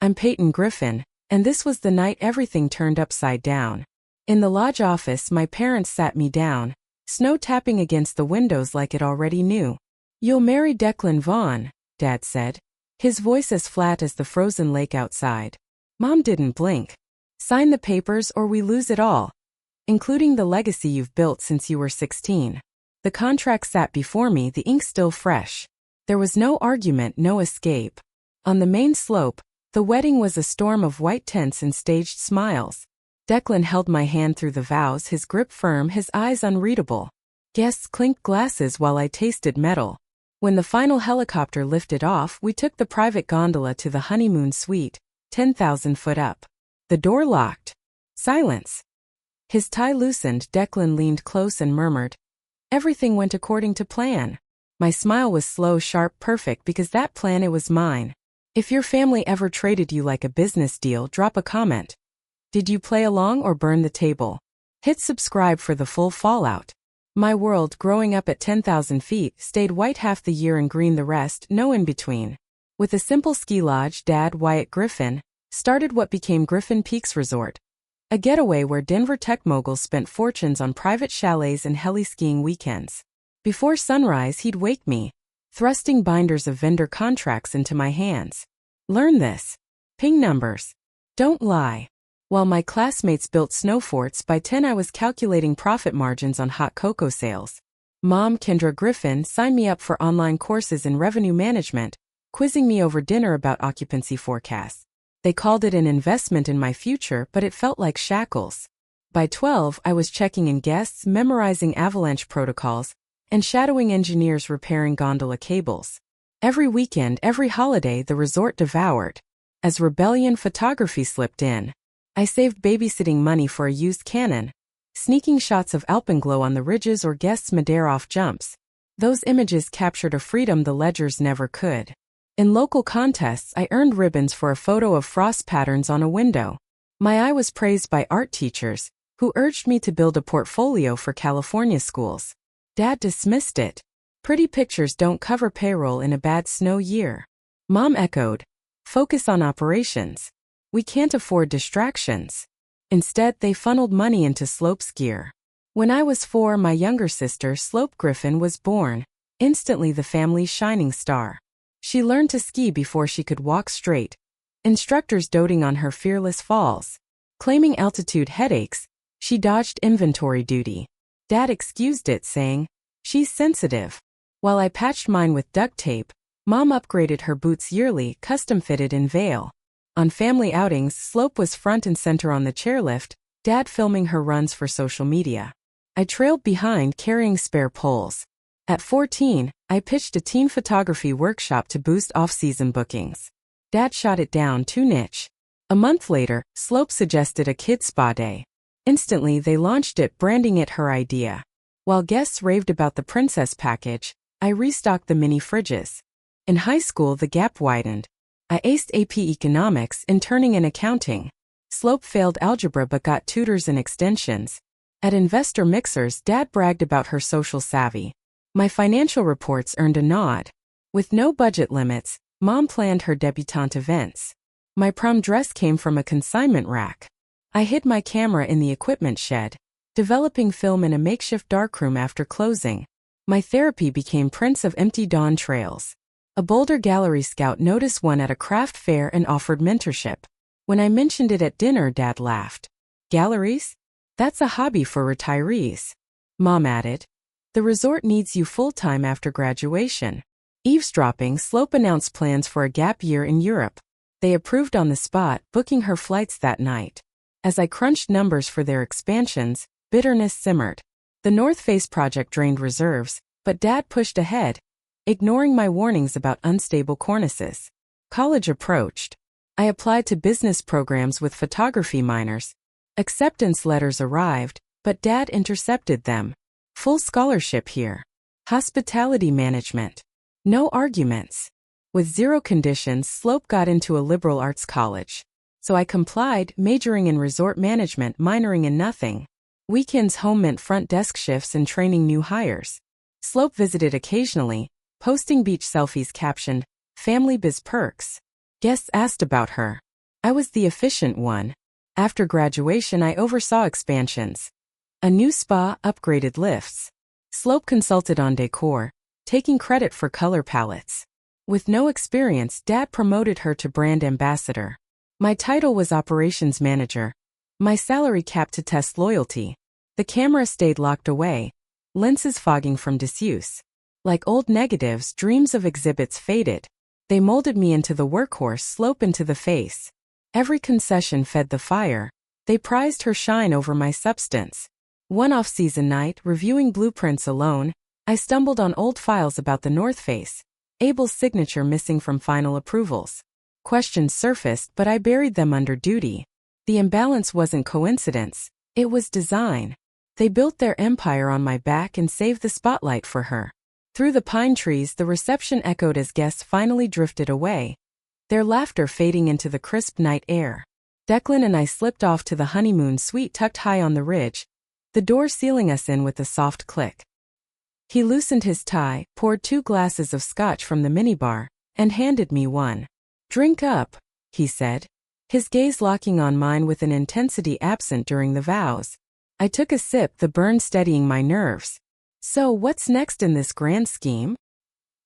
I'm Peyton Griffin, and this was the night everything turned upside down. In the lodge office, my parents sat me down, snow tapping against the windows like it already knew. "You'll marry Declan Vaughn," Dad said, his voice as flat as the frozen lake outside. Mom didn't blink. "Sign the papers or we lose it all, including the legacy you've built since you were 16. The contract sat before me, the ink still fresh. There was no argument, no escape. On the main slope, the wedding was a storm of white tents and staged smiles. Declan held my hand through the vows, his grip firm, his eyes unreadable. Guests clinked glasses while I tasted metal. When the final helicopter lifted off, we took the private gondola to the honeymoon suite, 10,000 foot up. The door locked. Silence. His tie loosened, Declan leaned close and murmured, "Everything went according to plan." My smile was slow, sharp, perfect because that plan, it was mine. If your family ever traded you like a business deal, drop a comment. Did you play along or burn the table? Hit subscribe for the full fallout. My world, growing up at 10,000 feet, stayed white half the year and green the rest, no in between. With a simple ski lodge, Dad, Wyatt Griffin, started what became Griffin Peaks Resort. A getaway where Denver tech moguls spent fortunes on private chalets and heli-skiing weekends. Before sunrise, he'd wake me, thrusting binders of vendor contracts into my hands. "Learn this. Ping numbers. Don't lie." While my classmates built snow forts, by 10 I was calculating profit margins on hot cocoa sales. Mom, Kendra Griffin, signed me up for online courses in revenue management, quizzing me over dinner about occupancy forecasts. They called it an investment in my future, but it felt like shackles. By 12, I was checking in guests, memorizing avalanche protocols, and shadowing engineers repairing gondola cables. Every weekend, every holiday, the resort devoured. As rebellion photography slipped in, I saved babysitting money for a used Canon, sneaking shots of alpenglow on the ridges or guests' Madeira-off jumps. Those images captured a freedom the ledgers never could. In local contests, I earned ribbons for a photo of frost patterns on a window. My eye was praised by art teachers, who urged me to build a portfolio for California schools. Dad dismissed it. "Pretty pictures don't cover payroll in a bad snow year." Mom echoed, "Focus on operations. We can't afford distractions." Instead, they funneled money into slope skier. When I was 4, my younger sister, Slope Griffin, was born, instantly the family's shining star. She learned to ski before she could walk straight, instructors doting on her fearless falls. Claiming altitude headaches, she dodged inventory duty. Dad excused it, saying, "She's sensitive." While I patched mine with duct tape, Mom upgraded her boots yearly, custom-fitted in Vail. On family outings, Slope was front and center on the chairlift, Dad filming her runs for social media. I trailed behind, carrying spare poles. At 14, I pitched a teen photography workshop to boost off-season bookings. Dad shot it down, too niche. A month later, Slope suggested a kids' spa day. Instantly, they launched it, branding it her idea. While guests raved about the princess package, I restocked the mini fridges. In high school, the gap widened. I aced AP Economics, interning in accounting. Slope failed algebra but got tutors and extensions. At investor mixers, Dad bragged about her social savvy. My financial reports earned a nod. With no budget limits, Mom planned her debutante events. My prom dress came from a consignment rack. I hid my camera in the equipment shed, developing film in a makeshift darkroom after closing. My therapy became prints of empty dawn trails. A Boulder Gallery scout noticed one at a craft fair and offered mentorship. When I mentioned it at dinner, Dad laughed. "Galleries? That's a hobby for retirees." Mom added, "The resort needs you full-time after graduation." Eavesdropping, Slope announced plans for a gap year in Europe. They approved on the spot, booking her flights that night. As I crunched numbers for their expansions, bitterness simmered. The North Face project drained reserves, but Dad pushed ahead, ignoring my warnings about unstable cornices. College approached. I applied to business programs with photography minors. Acceptance letters arrived, but Dad intercepted them. Full scholarship here. Hospitality management. No arguments. With zero conditions, Slope got into a liberal arts college. So I complied, majoring in resort management, minoring in nothing. Weekends home meant front desk shifts and training new hires. Slope visited occasionally, posting beach selfies captioned, "Family Biz Perks." Guests asked about her. I was the efficient one. After graduation, I oversaw expansions. A new spa, upgraded lifts. Slope consulted on decor, taking credit for color palettes. With no experience, Dad promoted her to brand ambassador. My title was operations manager. My salary capped to test loyalty. The camera stayed locked away, lenses fogging from disuse. Like old negatives, dreams of exhibits faded. They molded me into the workhorse, slope into the face. Every concession fed the fire. They prized her shine over my substance. One off-season night, reviewing blueprints alone, I stumbled on old files about the North Face. Abel's signature missing from final approvals. Questions surfaced, but I buried them under duty. The imbalance wasn't coincidence, it was design. They built their empire on my back and saved the spotlight for her. Through the pine trees, the reception echoed as guests finally drifted away, their laughter fading into the crisp night air. Declan and I slipped off to the honeymoon suite tucked high on the ridge, the door sealing us in with a soft click. He loosened his tie, poured 2 glasses of scotch from the minibar, and handed me one. "Drink up," he said, his gaze locking on mine with an intensity absent during the vows. I took a sip, the burn steadying my nerves. "So what's next in this grand scheme?"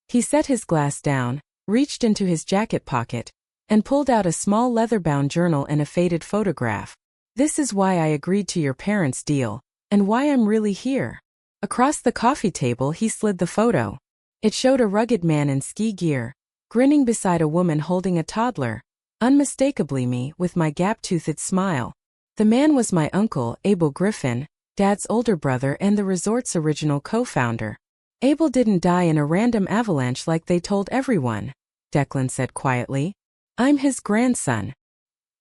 He set his glass down, reached into his jacket pocket, and pulled out a small leather-bound journal and a faded photograph. "This is why I agreed to your parents' deal, and why I'm really here." Across the coffee table, he slid the photo. It showed a rugged man in ski gear, grinning beside a woman holding a toddler, unmistakably me with my gap-toothed smile. The man was my uncle, Abel Griffin, Dad's older brother and the resort's original co-founder. "Abel didn't die in a random avalanche like they told everyone," Declan said quietly. "I'm his grandson.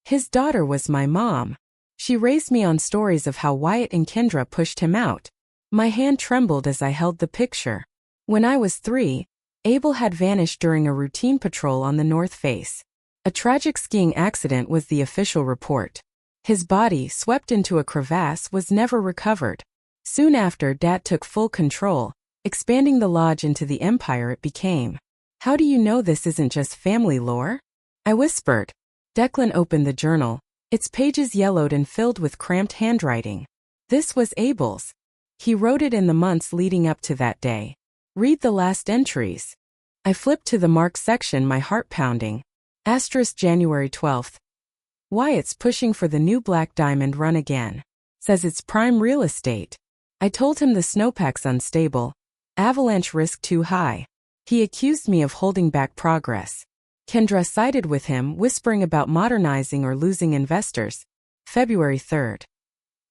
His daughter was my mom. She raised me on stories of how Wyatt and Kendra pushed him out." My hand trembled as I held the picture. When I was 3, Abel had vanished during a routine patrol on the North Face. A tragic skiing accident was the official report. His body, swept into a crevasse, was never recovered. Soon after, Dad took full control, expanding the lodge into the empire it became. "How do you know this isn't just family lore?" I whispered. Declan opened the journal, its pages yellowed and filled with cramped handwriting. This was Abel's. He wrote it in the months leading up to that day. "Read the last entries." I flipped to the mark section, my heart pounding. January 12th. "Wyatt's pushing for the new Black Diamond run again. Says it's prime real estate." I told him the snowpack's unstable. Avalanche risk too high. He accused me of holding back progress. Kendra sided with him, whispering about modernizing or losing investors. February 3rd.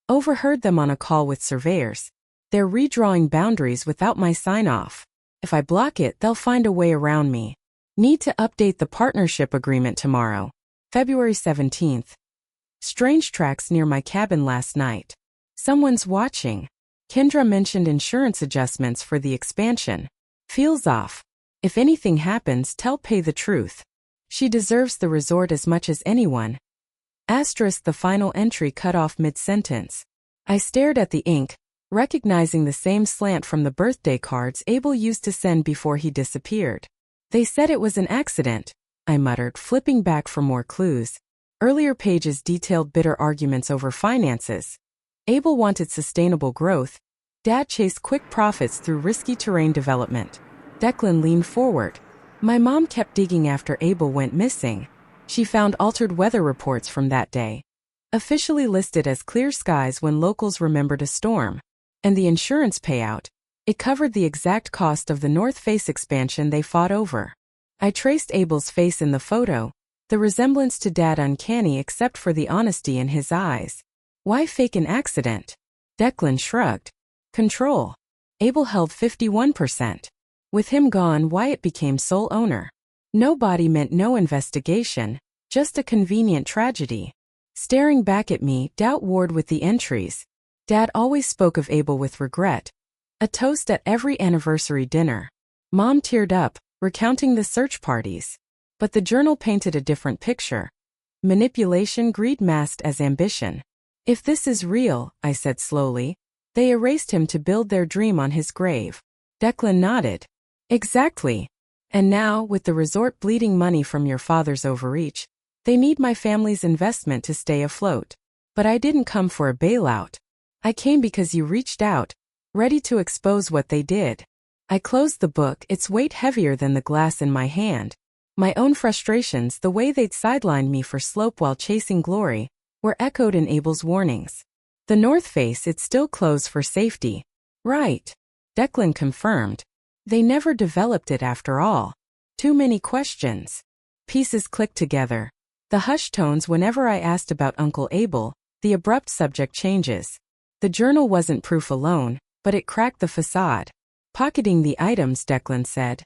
Overheard them on a call with surveyors. They're redrawing boundaries without my sign-off. If I block it, they'll find a way around me. Need to update the partnership agreement tomorrow. February 17th. Strange tracks near my cabin last night. Someone's watching. Kendra mentioned insurance adjustments for the expansion. Feels off. If anything happens, tell Pay the truth. She deserves the resort as much as anyone. The final entry cut off mid-sentence. I stared at the ink, recognizing the same slant from the birthday cards Abel used to send before he disappeared. "They said it was an accident," I muttered, flipping back for more clues. Earlier pages detailed bitter arguments over finances. Abel wanted sustainable growth. Dad chased quick profits through risky terrain development. Declan leaned forward. "My mom kept digging after Abel went missing. She found altered weather reports from that day. Officially listed as clear skies when locals remembered a storm. And the insurance payout, it covered the exact cost of the North Face expansion they fought over." I traced Abel's face in the photo, the resemblance to Dad uncanny except for the honesty in his eyes. "Why fake an accident?" Declan shrugged. "Control." Abel held 51%. With him gone, Wyatt became sole owner. No body meant no investigation, just a convenient tragedy. Staring back at me, doubt warred with the entries. Dad always spoke of Abel with regret. A toast at every anniversary dinner. Mom teared up, recounting the search parties. But the journal painted a different picture. Manipulation, greed masked as ambition. "If this is real," I said slowly, "they erased him to build their dream on his grave." Declan nodded. "Exactly. And now, with the resort bleeding money from your father's overreach, They need my family's investment to stay afloat. But I didn't come for a bailout. I came because you reached out, ready to expose what they did. I closed the book, its weight heavier than the glass in my hand. My own frustrations, the way they'd sidelined me for slope while chasing glory, were echoed in Abel's warnings. The North Face, it's still closed for safety. Right. Declan confirmed. They never developed it after all. Too many questions. Pieces clicked together. The hushed tones whenever I asked about Uncle Abel, the abrupt subject changes. The journal wasn't proof alone, but it cracked the facade. Pocketing the items, Declan said.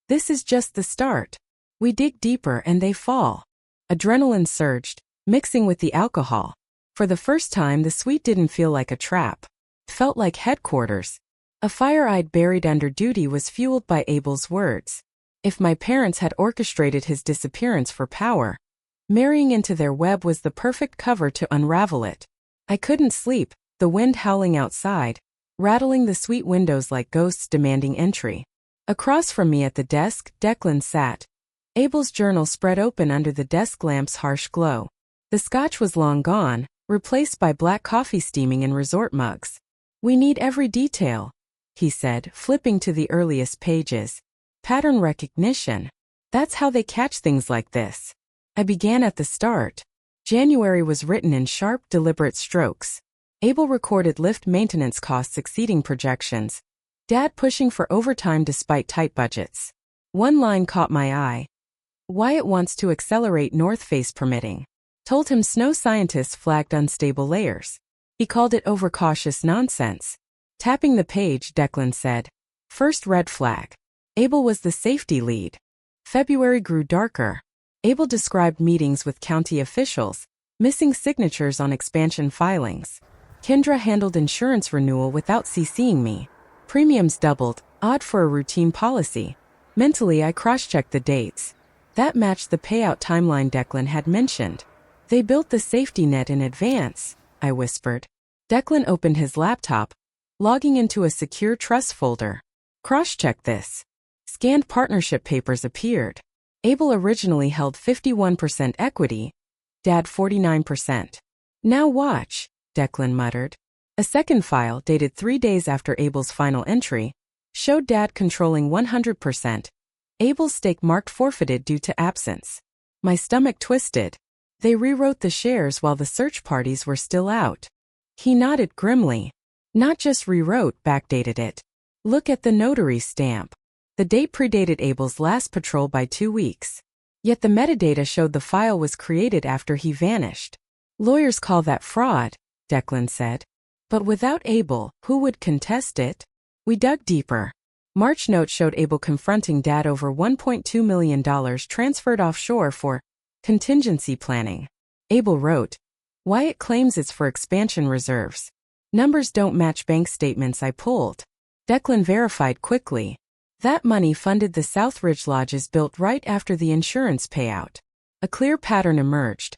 This is just the start. We dig deeper and they fall. Adrenaline surged, mixing with the alcohol. For the first time, the suite didn't feel like a trap. It felt like headquarters. A fire I'd buried under duty was fueled by Abel's words. If my parents had orchestrated his disappearance for power, marrying into their web was the perfect cover to unravel it. I couldn't sleep, the wind howling outside, rattling the suite windows like ghosts demanding entry. Across from me at the desk, Declan sat. Abel's journal spread open under the desk lamp's harsh glow. The scotch was long gone, replaced by black coffee steaming in resort mugs. We need every detail, he said, flipping to the earliest pages. Pattern recognition. That's how they catch things like this. I began at the start. January was written in sharp, deliberate strokes. Abel recorded lift maintenance costs exceeding projections. Dad pushing for overtime despite tight budgets. One line caught my eye. Wyatt wants to accelerate North Face permitting. Told him snow scientists flagged unstable layers. He called it overcautious nonsense. Tapping the page, Declan said. First red flag. Abel was the safety lead. February grew darker. Abel described meetings with county officials, missing signatures on expansion filings. Kendra handled insurance renewal without CCing me. Premiums doubled, odd for a routine policy. Mentally, I cross-checked the dates. That matched the payout timeline Declan had mentioned. They built the safety net in advance, I whispered. Declan opened his laptop, logging into a secure trust folder. Cross-check this. Scanned partnership papers appeared. Abel originally held 51% equity, Dad 49%. Now watch, Declan muttered. A second file, dated 3 days after Abel's final entry, showed Dad controlling 100%. Abel's stake marked forfeited due to absence. My stomach twisted. They rewrote the shares while the search parties were still out. He nodded grimly. Not just rewrote, backdated it. Look at the notary stamp. The date predated Abel's last patrol by 2 weeks. Yet the metadata showed the file was created after he vanished. Lawyers call that fraud, Declan said. But without Abel, who would contest it? We dug deeper. March notes showed Abel confronting Dad over $1.2 million transferred offshore for contingency planning. Abel wrote, Wyatt claims it's for expansion reserves. Numbers don't match bank statements I pulled. Declan verified quickly. That money funded the Southridge lodges built right after the insurance payout. A clear pattern emerged.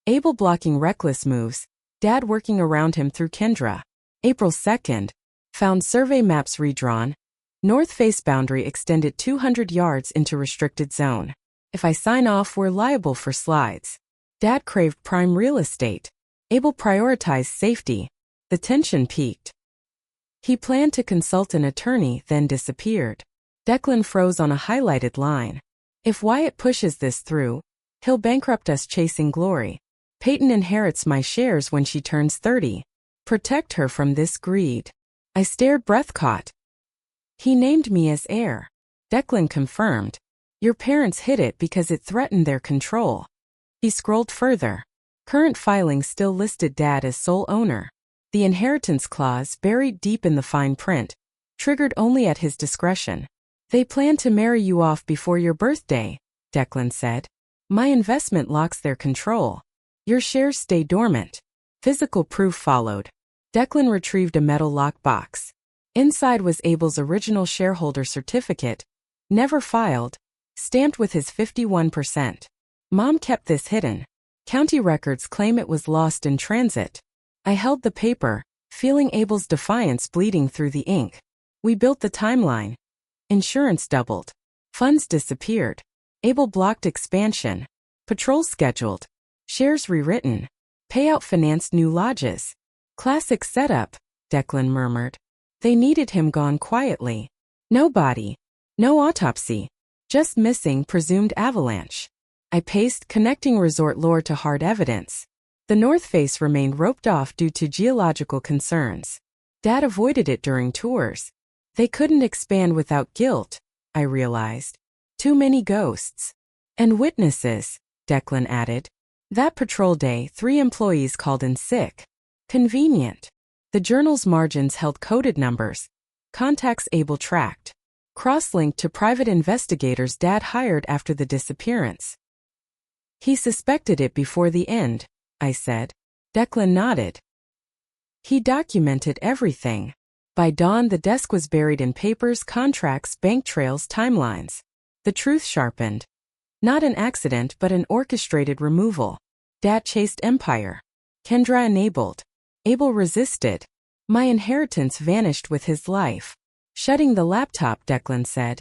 Abel blocking reckless moves, Dad working around him through Kendra. April 2nd, found survey maps redrawn. North Face boundary extended 200 yards into restricted zone. If I sign off, we're liable for slides. Dad craved prime real estate. Abel prioritized safety. The tension peaked. He planned to consult an attorney, then disappeared. Declan froze on a highlighted line. If Wyatt pushes this through, he'll bankrupt us chasing glory. Peyton inherits my shares when she turns 30. Protect her from this greed. I stared breath-caught. He named me as heir. Declan confirmed. Your parents hid it because it threatened their control. He scrolled further. Current filings still listed Dad as sole owner. The inheritance clause, buried deep in the fine print, triggered only at his discretion. They plan to marry you off before your birthday, Declan said. My investment locks their control. Your shares stay dormant. Physical proof followed. Declan retrieved a metal lockbox. Inside was Abel's original shareholder certificate, never filed, stamped with his 51%. Mom kept this hidden. County records claim it was lost in transit. I held the paper, feeling Abel's defiance bleeding through the ink. We built the timeline. Insurance doubled. Funds disappeared. Abel blocked expansion. Patrol scheduled. Shares rewritten. Payout financed new lodges. Classic setup, Declan murmured. They needed him gone quietly. No body. No autopsy. Just missing presumed avalanche. I paced, connecting resort lore to hard evidence. The north face remained roped off due to geological concerns. Dad avoided it during tours. They couldn't expand without guilt, I realized. Too many ghosts. And witnesses, Declan added. That patrol day, 3 employees called in sick. Convenient. The journal's margins held coded numbers. Contacts Abel tracked. Cross-linked to private investigators Dad hired after the disappearance. He suspected it before the end, I said. Declan nodded. He documented everything. By dawn, the desk was buried in papers, contracts, bank trails, timelines. The truth sharpened. Not an accident, but an orchestrated removal. Dad chased empire. Kendra enabled. Abel resisted. My inheritance vanished with his life. Shutting the laptop, Declan said.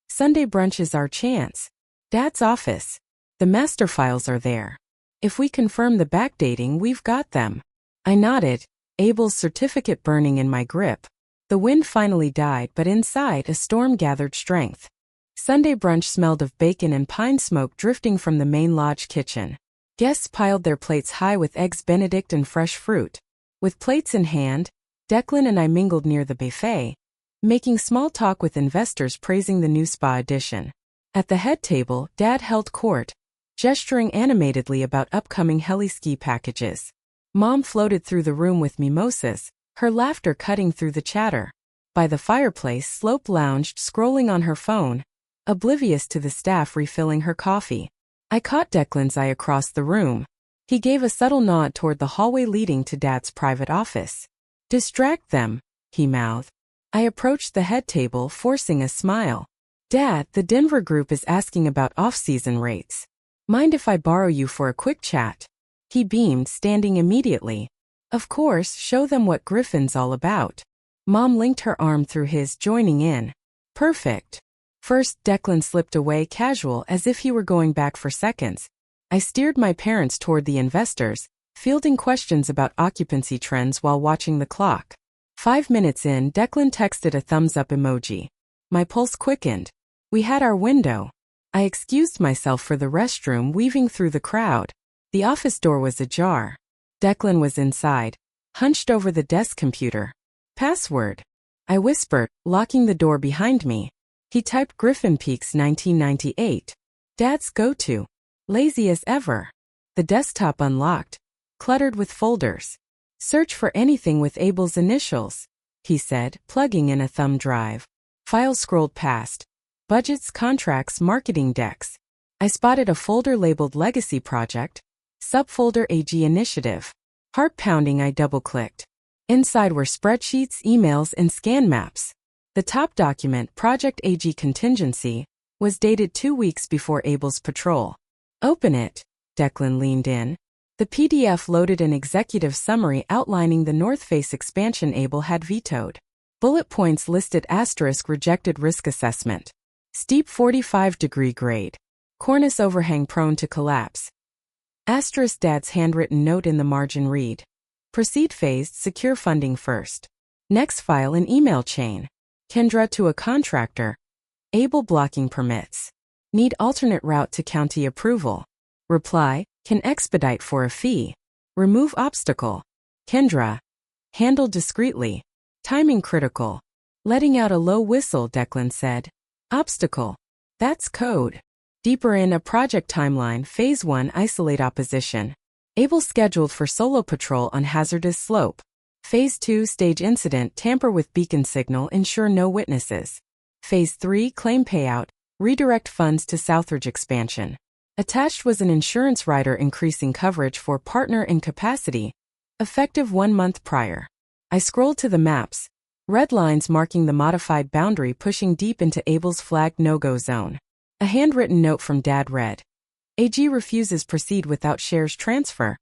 Sunday brunch is our chance. Dad's office. The master files are there. If we confirm the backdating, we've got them. I nodded, Abel's certificate burning in my grip. The wind finally died, but inside a storm gathered strength. Sunday brunch smelled of bacon and pine smoke drifting from the main lodge kitchen. Guests piled their plates high with eggs Benedict and fresh fruit. With plates in hand, Declan and I mingled near the buffet, making small talk with investors praising the new spa addition. At the head table, Dad held court, gesturing animatedly about upcoming heli-ski packages. Mom floated through the room with mimosas, her laughter cutting through the chatter. By the fireplace, Slope lounged, scrolling on her phone, oblivious to the staff refilling her coffee. I caught Declan's eye across the room. He gave a subtle nod toward the hallway leading to Dad's private office. Distract them, he mouthed. I approached the head table, forcing a smile. Dad, the Denver group is asking about off-season rates. Mind if I borrow you for a quick chat? He beamed, standing immediately. Of course, show them what Griffin's all about. Mom linked her arm through his, joining in. Perfect. First, Declan slipped away casual as if he were going back for seconds. I steered my parents toward the investors, fielding questions about occupancy trends while watching the clock. 5 minutes in, Declan texted a thumbs-up emoji. My pulse quickened. We had our window. I excused myself for the restroom, weaving through the crowd. The office door was ajar. Declan was inside, hunched over the desk computer. Password. I whispered, locking the door behind me. He typed Griffin Peaks 1998. Dad's go-to. Lazy as ever. The desktop unlocked, cluttered with folders. Search for anything with Abel's initials, he said, plugging in a thumb drive. Files scrolled past. Budgets, contracts, marketing decks. I spotted a folder labeled Legacy Project. Subfolder AG Initiative. Heart pounding, I double-clicked. Inside were spreadsheets, emails, and scan maps. The top document, Project AG Contingency, was dated 2 weeks before Abel's patrol. Open it, Declan leaned in. The PDF loaded an executive summary outlining the North Face expansion Abel had vetoed. Bullet points listed * rejected risk assessment. Steep 45-degree grade. Cornice overhang prone to collapse. * Dad's handwritten note in the margin read. Proceed phased, secure funding first. Next file an email chain. Kendra to a contractor. Abel blocking permits. Need alternate route to county approval. Reply, can expedite for a fee. Remove obstacle. Kendra. Handled discreetly. Timing critical. Letting out a low whistle, Declan said. Obstacle. That's code. Deeper in a project timeline, Phase 1 isolate opposition. Abel scheduled for solo patrol on hazardous slope. Phase 2 stage incident, tamper with beacon signal, ensure no witnesses. Phase 3 claim payout, redirect funds to Southridge expansion. Attached was an insurance rider increasing coverage for partner incapacity, effective 1 month prior. I scrolled to the maps, red lines marking the modified boundary pushing deep into Abel's flagged no-go zone. A handwritten note from Dad read. AG refuses proceed without shares transfer.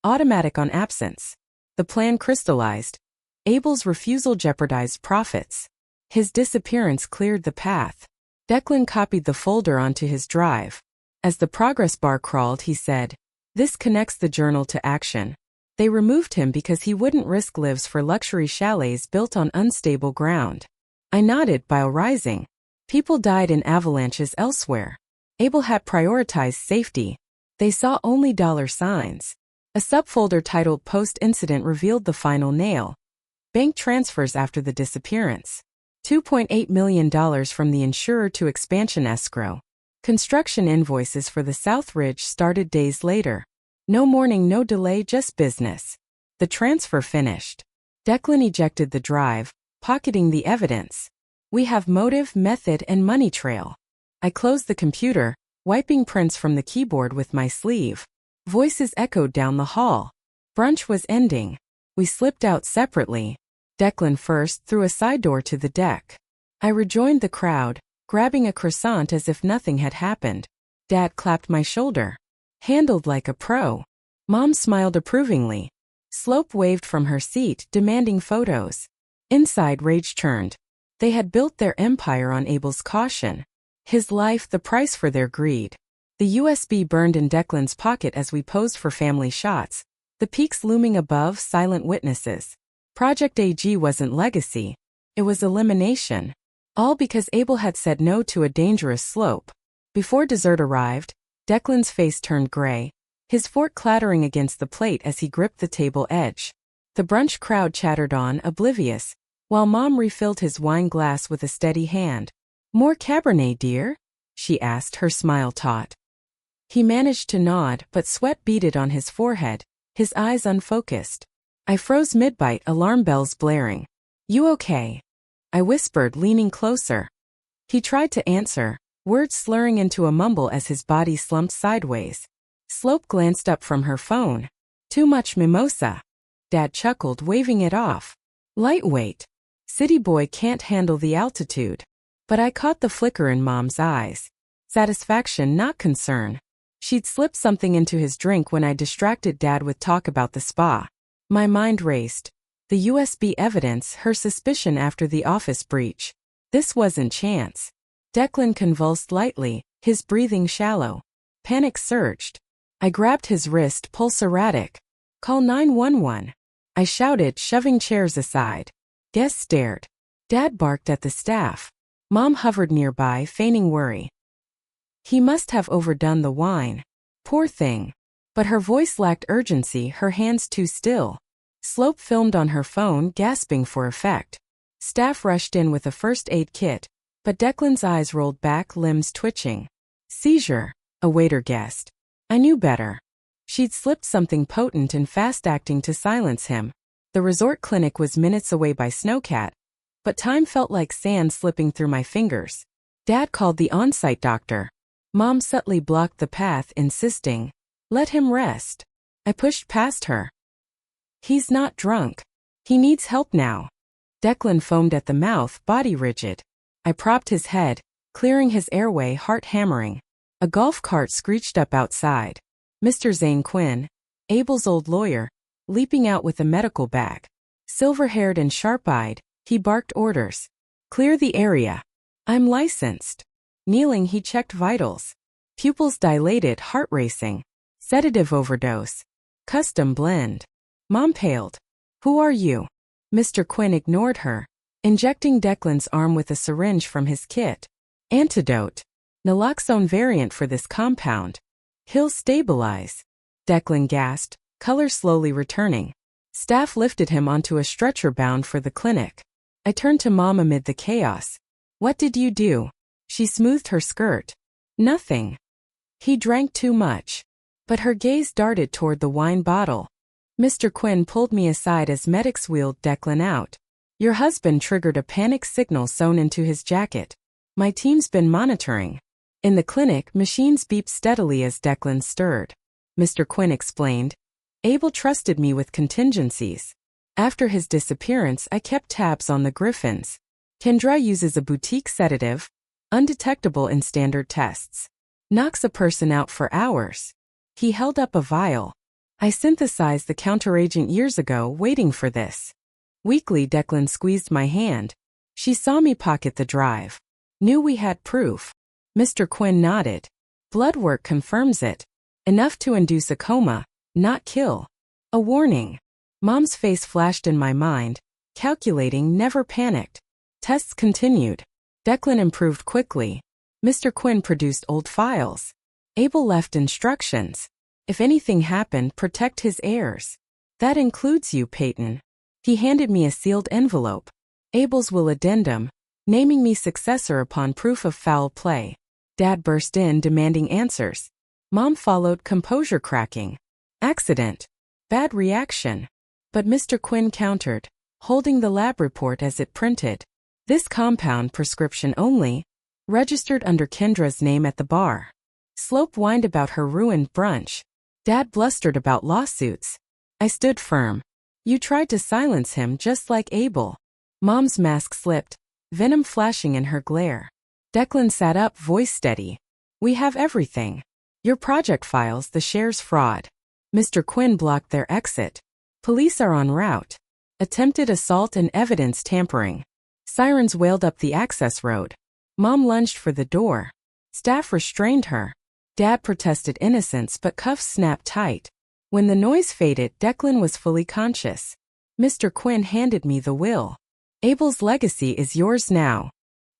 Automatic on absence. The plan crystallized. Abel's refusal jeopardized profits. His disappearance cleared the path. Declan copied the folder onto his drive. As the progress bar crawled, he said, "This connects the journal to action." They removed him because he wouldn't risk lives for luxury chalets built on unstable ground. I nodded while rising. People died in avalanches elsewhere. Abel had prioritized safety. They saw only dollar signs. A subfolder titled Post-Incident revealed the final nail. Bank transfers after the disappearance. $2.8 million from the insurer to expansion escrow. Construction invoices for the South Ridge started days later. No morning, no delay, just business. The transfer finished. Declan ejected the drive, pocketing the evidence. We have motive, method, and money trail. I closed the computer, wiping prints from the keyboard with my sleeve. Voices echoed down the hall. Brunch was ending. We slipped out separately. Declan first through a side door to the deck. I rejoined the crowd, grabbing a croissant as if nothing had happened. Dad clapped my shoulder. Handled like a pro. Mom smiled approvingly. Slope waved from her seat, demanding photos. Inside, rage churned. They had built their empire on Abel's caution. His life the price for their greed. The USB burned in Declan's pocket as we posed for family shots. The peaks looming above, silent witnesses. Project AG wasn't legacy. It was elimination. All because Abel had said no to a dangerous slope. Before dessert arrived, Declan's face turned gray, his fork clattering against the plate as he gripped the table edge. The brunch crowd chattered on, oblivious, while Mom refilled his wine glass with a steady hand. "More Cabernet, dear?" she asked, her smile taut. He managed to nod, but sweat beaded on his forehead, his eyes unfocused. I froze mid-bite, alarm bells blaring. "You okay?" I whispered, leaning closer. He tried to answer, words slurring into a mumble as his body slumped sideways. Slope glanced up from her phone. "Too much mimosa." Dad chuckled, waving it off. "Lightweight. City boy can't handle the altitude." But I caught the flicker in Mom's eyes. Satisfaction, not concern. She'd slipped something into his drink when I distracted Dad with talk about the spa. My mind raced. The USB evidence, her suspicion after the office breach. This wasn't chance. Declan convulsed lightly, his breathing shallow. Panic surged. I grabbed his wrist, pulse erratic. "Call 911. I shouted, shoving chairs aside. Guests stared. Dad barked at the staff. Mom hovered nearby, feigning worry. He must have overdone the wine. Poor thing. But her voice lacked urgency, her hands too still. Slope filmed on her phone, gasping for effect. Staff rushed in with a first aid kit, but Declan's eyes rolled back, limbs twitching. "Seizure," a waiter guessed. I knew better. She'd slipped something potent and fast-acting to silence him. The resort clinic was minutes away by Snowcat, but time felt like sand slipping through my fingers. Dad called the on-site doctor. Mom subtly blocked the path, insisting, "Let him rest." I pushed past her. "He's not drunk. He needs help now." Declan foamed at the mouth, body rigid. I propped his head, clearing his airway, heart hammering. A golf cart screeched up outside. Mr. Zane Quinn, Abel's old lawyer, leaping out with a medical bag. Silver-haired and sharp-eyed, he barked orders. "Clear the area. I'm licensed." Kneeling, he checked vitals. Pupils dilated, heart racing. Sedative overdose. Custom blend. Mom paled. "Who are you?" Mr. Quinn ignored her, injecting Declan's arm with a syringe from his kit. "Antidote. Naloxone variant for this compound. He'll stabilize." Declan gasped, color slowly returning. Staff lifted him onto a stretcher bound for the clinic. I turned to Mom amid the chaos. "What did you do?" She smoothed her skirt. "Nothing. He drank too much." But her gaze darted toward the wine bottle. Mr. Quinn pulled me aside as medics wheeled Declan out. "Your husband triggered a panic signal sewn into his jacket. My team's been monitoring." In the clinic, machines beeped steadily as Declan stirred. Mr. Quinn explained, "Abel trusted me with contingencies. After his disappearance, I kept tabs on the Griffins. Kendra uses a boutique sedative, undetectable in standard tests. Knocks a person out for hours." He held up a vial. "I synthesized the counteragent years ago, waiting for this." Weakly, Declan squeezed my hand. She saw me pocket the drive. Knew we had proof. Mr. Quinn nodded. Blood work confirms it. Enough to induce a coma, not kill. A warning. Mom's face flashed in my mind, calculating, never panicked. Tests continued. Declan improved quickly. Mr. Quinn produced old files. Abel left instructions. If anything happened, protect his heirs. That includes you, Peyton. He handed me a sealed envelope. Abel's will addendum, naming me successor upon proof of foul play. Dad burst in, demanding answers. Mom followed, composure cracking. Accident. Bad reaction. But Mr. Quinn countered, holding the lab report as it printed. This compound, prescription only, registered under Kendra's name at the bar. Slope whined about her ruined brunch. Dad blustered about lawsuits. I stood firm. You tried to silence him just like Abel. Mom's mask slipped, venom flashing in her glare. Declan sat up, voice steady. We have everything. Your project files, the shares fraud. Mr. Quinn blocked their exit. Police are en route. Attempted assault and evidence tampering. Sirens wailed up the access road. Mom lunged for the door. Staff restrained her. Dad protested innocence, but cuffs snapped tight. When the noise faded, Declan was fully conscious. Mr. Quinn handed me the will. Abel's legacy is yours now.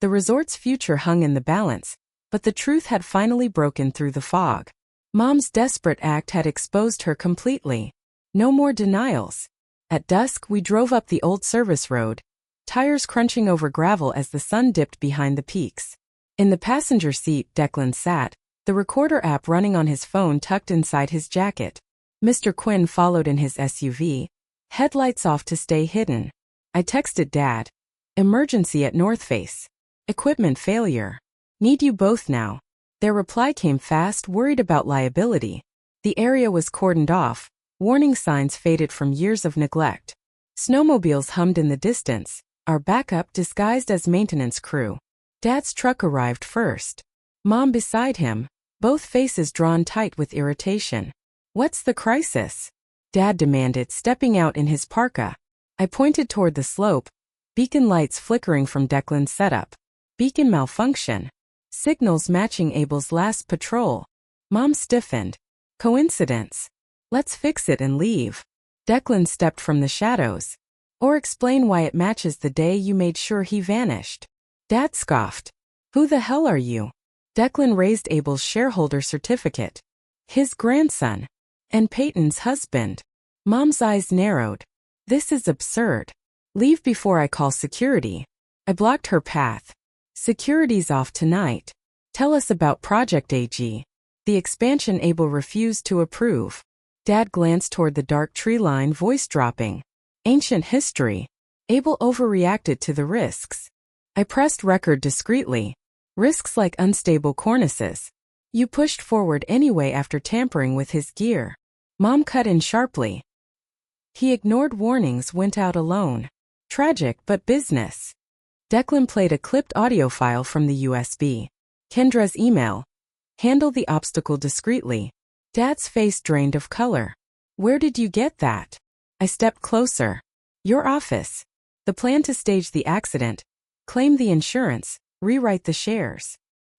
The resort's future hung in the balance, but the truth had finally broken through the fog. Mom's desperate act had exposed her completely. No more denials. At dusk, we drove up the old service road, tires crunching over gravel as the sun dipped behind the peaks. In the passenger seat, Declan sat, the recorder app running on his phone tucked inside his jacket. Mr. Quinn followed in his SUV, headlights off to stay hidden. I texted Dad. Emergency at North Face. Equipment failure. Need you both now. Their reply came fast, worried about liability. The area was cordoned off. Warning signs faded from years of neglect. Snowmobiles hummed in the distance, our backup disguised as maintenance crew. Dad's truck arrived first. Mom beside him, both faces drawn tight with irritation. What's the crisis? Dad demanded, stepping out in his parka. I pointed toward the slope, beacon lights flickering from Declan's setup. Beacon malfunction. Signals matching Abel's last patrol. Mom stiffened. Coincidence. Let's fix it and leave. Declan stepped from the shadows. Or explain why it matches the day you made sure he vanished. Dad scoffed. Who the hell are you? Declan raised Abel's shareholder certificate. His grandson. And Peyton's husband. Mom's eyes narrowed. This is absurd. Leave before I call security. I blocked her path. Security's off tonight. Tell us about Project AG. The expansion Abel refused to approve. Dad glanced toward the dark tree line, voice dropping. Ancient history. Abel overreacted to the risks. I pressed record discreetly. Risks like unstable cornices. You pushed forward anyway after tampering with his gear. Mom cut in sharply. He ignored warnings, went out alone. Tragic but business. Declan played a clipped audio file from the USB. Kendra's email. Handle the obstacle discreetly. Dad's face drained of color. Where did you get that? I stepped closer. Your office. The plan to stage the accident. Claim the insurance. Rewrite the shares.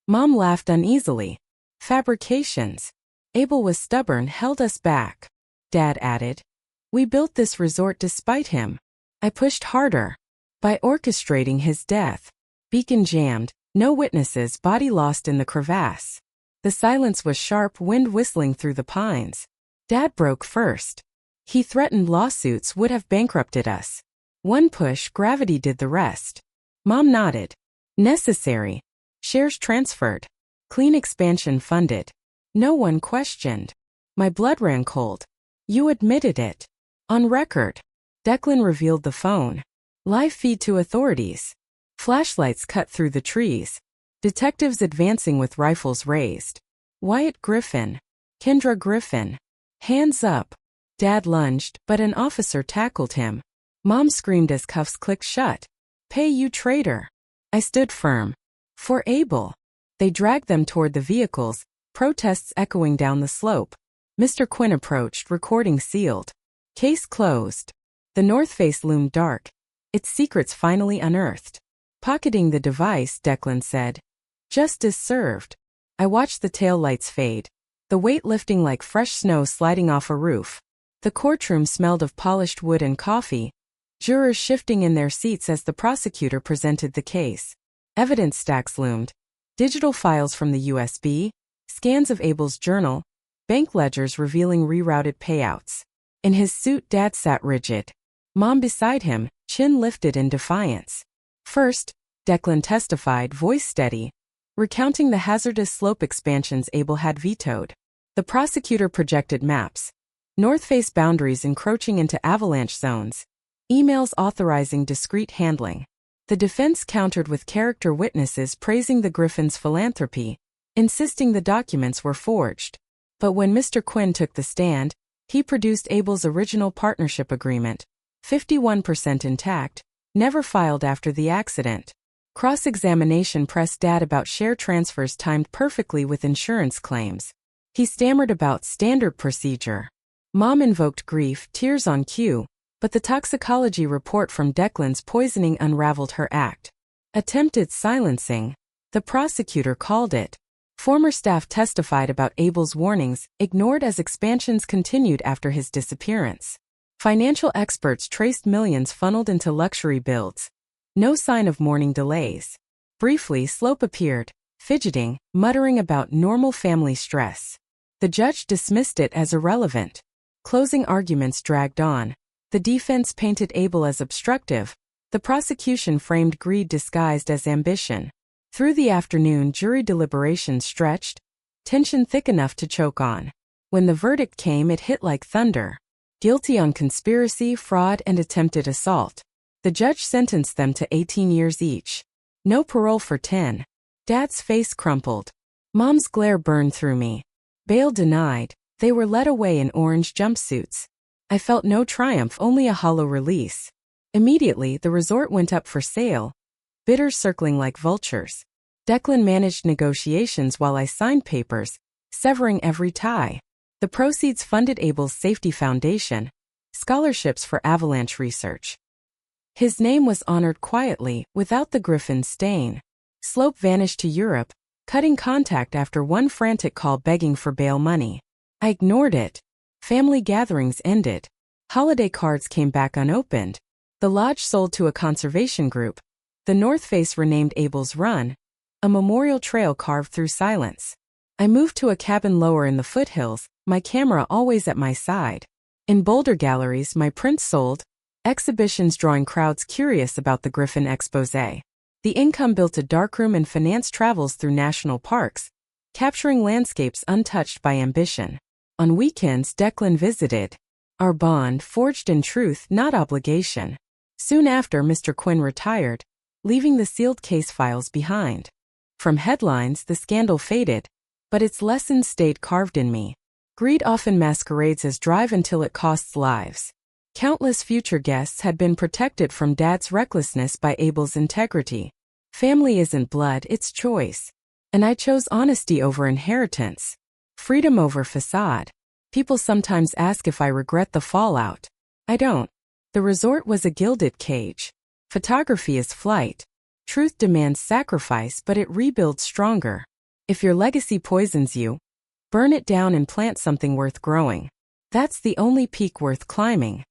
Mom laughed uneasily. Fabrications. Abel was stubborn, held us back. Dad added. We built this resort despite him. I pushed harder. By orchestrating his death. Beacon jammed, no witnesses, body lost in the crevasse. The silence was sharp, wind whistling through the pines. Dad broke first. He threatened lawsuits would have bankrupted us. One push, gravity did the rest. Mom nodded. Necessary. Shares transferred. Clean expansion funded. No one questioned. My blood ran cold. You admitted it. On record. Declan revealed the phone. Live feed to authorities. Flashlights cut through the trees. Detectives advancing with rifles raised. Wyatt Griffin. Kendra Griffin. Hands up. Dad lunged, but an officer tackled him. Mom screamed as cuffs clicked shut. Pay, you traitor. I stood firm. For Abel. They dragged them toward the vehicles, protests echoing down the slope. Mr. Quinn approached, recording sealed. Case closed. The North Face loomed dark. Its secrets finally unearthed. Pocketing the device, Declan said. Justice served. I watched the tail lights fade, the weight lifting like fresh snow sliding off a roof. The courtroom smelled of polished wood and coffee, jurors shifting in their seats as the prosecutor presented the case. Evidence stacks loomed. Digital files from the USB, scans of Abel's journal, bank ledgers revealing rerouted payouts. In his suit, Dad sat rigid. Mom beside him, chin lifted in defiance. First, Declan testified, voice steady, recounting the hazardous slope expansions Abel had vetoed. The prosecutor projected maps, north face boundaries encroaching into avalanche zones, emails authorizing discreet handling. The defense countered with character witnesses praising the Griffin's philanthropy, insisting the documents were forged. But when Mr. Quinn took the stand, he produced Abel's original partnership agreement, 51% intact, never filed after the accident. Cross-examination pressed Dad about share transfers timed perfectly with insurance claims. He stammered about standard procedure. Mom invoked grief, tears on cue, but the toxicology report from Declan's poisoning unraveled her act. Attempted silencing, the prosecutor called it. Former staff testified about Abel's warnings, ignored as expansions continued after his disappearance. Financial experts traced millions funneled into luxury builds. No sign of mourning delays. Briefly, Slope appeared, fidgeting, muttering about normal family stress. The judge dismissed it as irrelevant. Closing arguments dragged on. The defense painted Abel as obstructive. The prosecution framed greed disguised as ambition. Through the afternoon, jury deliberations stretched, tension thick enough to choke on. When the verdict came, it hit like thunder. Guilty on conspiracy, fraud, and attempted assault. The judge sentenced them to 18 years each. No parole for 10. Dad's face crumpled. Mom's glare burned through me. Bail denied. They were led away in orange jumpsuits. I felt no triumph, only a hollow release. Immediately, the resort went up for sale, bidders circling like vultures. Declan managed negotiations while I signed papers, severing every tie. The proceeds funded Abel's safety foundation, scholarships for avalanche research. His name was honored quietly, without the Griffin stain. Slope vanished to Europe, cutting contact after one frantic call begging for bail money. I ignored it. Family gatherings ended. Holiday cards came back unopened. The lodge sold to a conservation group. The North Face renamed Abel's Run, a memorial trail carved through silence. I moved to a cabin lower in the foothills, my camera always at my side. In Boulder galleries, my prints sold, exhibitions drawing crowds curious about the Griffin exposé. The income built a darkroom and financed travels through national parks, capturing landscapes untouched by ambition. On weekends, Declan visited. Our bond, forged in truth, not obligation. Soon after, Mr. Quinn retired, leaving the sealed case files behind. From headlines, the scandal faded, but its lessons stayed carved in me. Greed often masquerades as drive until it costs lives. Countless future guests had been protected from Dad's recklessness by Abel's integrity. Family isn't blood, it's choice. And I chose honesty over inheritance. Freedom over facade. People sometimes ask if I regret the fallout. I don't. The resort was a gilded cage. Photography is flight. Truth demands sacrifice, but it rebuilds stronger. If your legacy poisons you, burn it down and plant something worth growing. That's the only peak worth climbing.